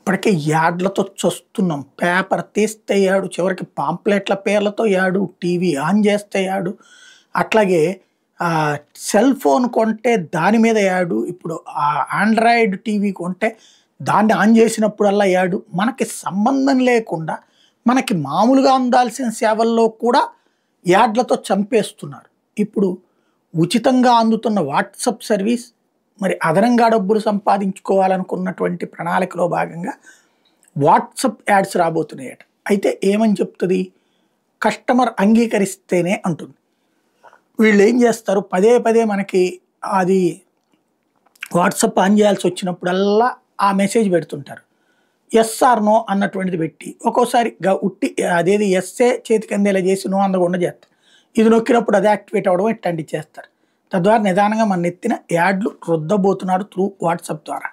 ఇప్పటికే యాడ్లతో చస్తున్నాం. పేపర్ తీస్తే యాడు, చివరికి పాంప్లెట్ల పేర్లతో యాడు, టీవీ ఆన్ చేస్తే యాడు, అట్లాగే సెల్ ఫోన్ కొంటే దాని మీద యాడు, ఇప్పుడు ఆండ్రాయిడ్ టీవీ కొంటే దాన్ని ఆన్ చేసినప్పుడల్లా యాడు. మనకి సంబంధం లేకుండా మనకి మామూలుగా అందాల్సిన సేవల్లో కూడా యాడ్లతో చంపేస్తున్నారు. ఇప్పుడు ఉచితంగా అందుతున్న వాట్సాప్ సర్వీస్, మరి అదనంగా డబ్బులు సంపాదించుకోవాలనుకున్నటువంటి ప్రణాళికలో భాగంగా వాట్సాప్ యాడ్స్ రాబోతున్నాయట. అయితే ఏమని చెప్తుంది, కస్టమర్ అంగీకరిస్తేనే అంటుంది. వీళ్ళు ఏం చేస్తారు, పదే పదే మనకి అది వాట్సాప్ ఆన్ చేయాల్సి వచ్చినప్పుడల్లా ఆ మెసేజ్ పెడుతుంటారు. ఎస్ ఆర్ నో అన్నటువంటిది పెట్టి ఒక్కోసారి ఉట్టి అదేది ఎస్ఏ చేతికి అందేలా చేసి నో అందకుండా చేస్తారు. ఇది నొక్కినప్పుడు అది యాక్టివేట్ అవ్వడం ఇట్లాంటివి చేస్తారు. తద్వారా నిదానంగా మన నెత్తిన యాడ్లు రుద్దబోతున్నారు త్రూ వాట్సాప్ ద్వారా.